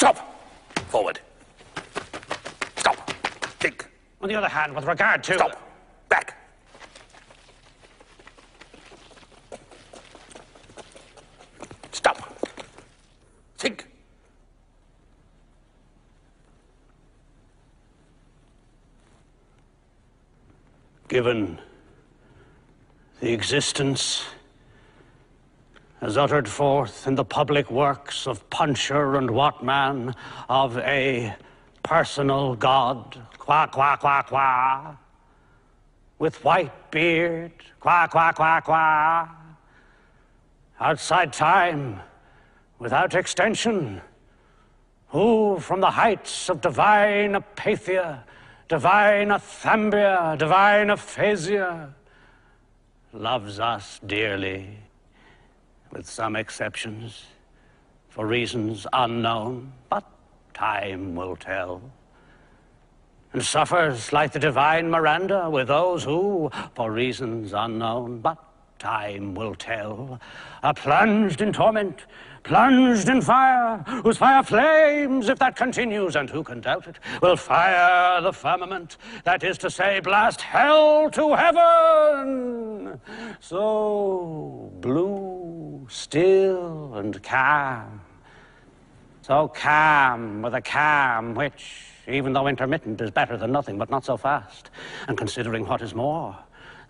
Stop! Forward. Stop. Think. On the other hand, with regard to... Stop. Back. Stop. Think. Given the existence as uttered forth in the public works of Puncher and Watman of a personal God, qua, qua, qua, qua, with white beard, qua, qua, qua, qua, outside time, without extension, who from the heights of divine apathia, divine athambia, divine aphasia, loves us dearly, with some exceptions, for reasons unknown, but time will tell, and suffers like the divine Miranda with those who, for reasons unknown, but time will tell, are plunged in torment, plunged in fire, whose fire flames, if that continues, and who can doubt it, will fire the firmament, that is to say, blast hell to heaven. So blue, still, and calm. So calm with a calm which, even though intermittent, is better than nothing, but not so fast. And considering what is more,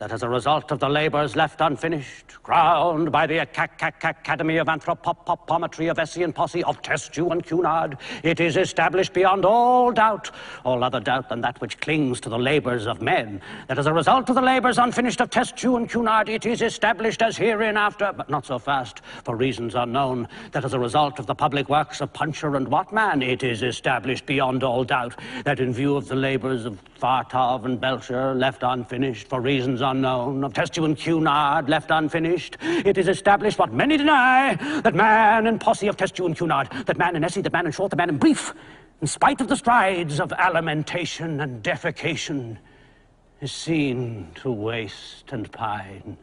that as a result of the labors left unfinished, crowned by the Academy of Anthropometry of Essay and Posse of Testu and Cunard, it is established beyond all doubt, all other doubt than that which clings to the labors of men, that as a result of the labors unfinished of Testu and Cunard, it is established as hereinafter, but not so fast, for reasons unknown, that as a result of the public works of Puncher and Watman, it is established beyond all doubt, that in view of the labors of Fartov and Belcher, left unfinished, for reasons unknown, of Testu and Cunard, left unfinished, it is established what many deny, that man in Posse of Testu and Cunard, that man in Essay, that man in Short, that man in Brief, in spite of the strides of alimentation and defecation, is seen to waste and pine.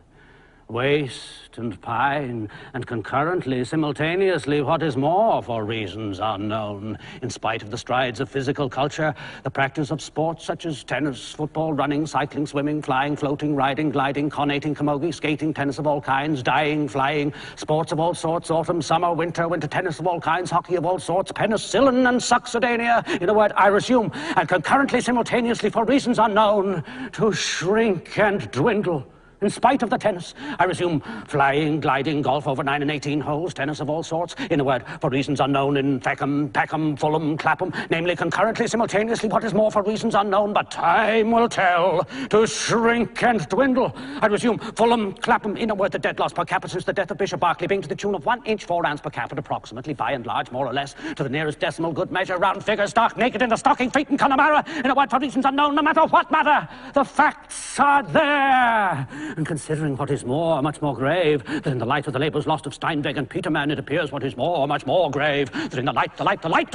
Waste and pine, and concurrently, simultaneously, what is more, for reasons unknown, in spite of the strides of physical culture, the practice of sports such as tennis, football, running, cycling, swimming, flying, floating, riding, gliding, conating, camogie, skating, tennis of all kinds, dying, flying, sports of all sorts, autumn, summer, winter tennis of all kinds, hockey of all sorts, penicillin and succedanea, in a word, I resume, and concurrently, simultaneously, for reasons unknown, to shrink and dwindle. In spite of the tennis, I resume, flying, gliding, golf over 9 and 18 holes, tennis of all sorts, in a word, for reasons unknown in Peckham, Fulham, Clapham, namely concurrently, simultaneously, what is more for reasons unknown, but time will tell, to shrink and dwindle. I resume, Fulham, Clapham, in a word, the dead loss per capita since the death of Bishop Berkeley being to the tune of 1 inch 4 ounce per capita, approximately, by and large, more or less, to the nearest decimal, good measure, round figure, stark naked in the stocking feet in Connemara, in a word, for reasons unknown, no matter what matter, the facts are there. And considering what is more, much more grave, that in the light of the labours lost of Steinweg and Petermann, it appears what is more, much more grave, that in the light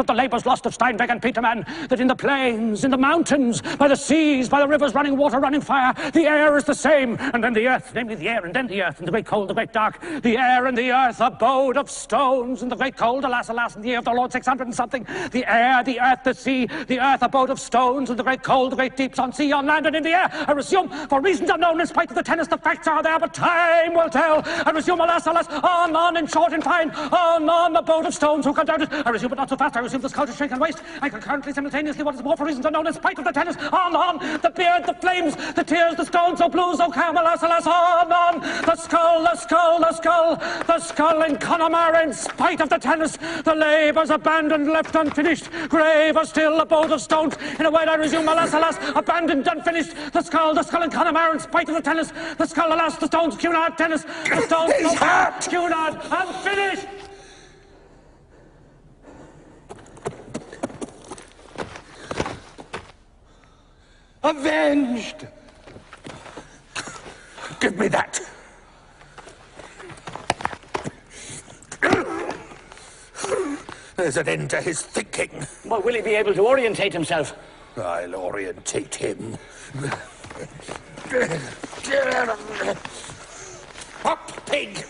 of the labours lost of Steinweg and Petermann, that in the plains, in the mountains, by the seas, by the rivers running water, running fire, the air is the same, and then the earth, namely the air, and then the earth, and the great cold, the great dark, the air and the earth, abode of stones, and the great cold, alas, alas, in the year of the Lord 600 and something, the air, the earth, the sea, the earth, abode of stones, and the great cold, the great deeps, on sea, on land, and in the air. I resume, for reasons unknown, in spite of the tennis, the facts are there, but time will tell. I resume, alas, alas, on, in short and fine, on, the boat of stones, who can doubt it? I resume, but not so fast. I resume, the skull to shrink and waste. I concurrently, simultaneously, what is more, for reasons unknown, in spite of the tennis, on, the beard, the flames, the tears, the stones, so blue, so calm, alas, alas, on, the skull, the skull, the skull, the skull in Connemara, in spite of the tennis, the labours abandoned, left unfinished, graver still, a boat of stones. In a word, I resume, alas, alas, abandoned, unfinished, the skull in Connemara, in spite of the tennis, the skull, alas, the stones, Cunard, tennis, the stones, Cunard, unfinished. Avenged! Give me that. There's an end to his thinking. Well, will he be able to orientate himself? I'll orientate him. Up, pig!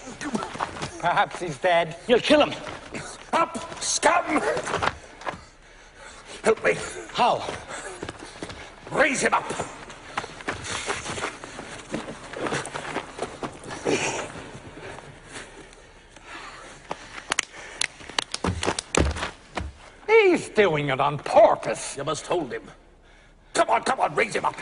Perhaps he's dead. You'll kill him. Up, scum! Help me. How? Raise him up. He's doing it on purpose. You must hold him. Come on, raise him up.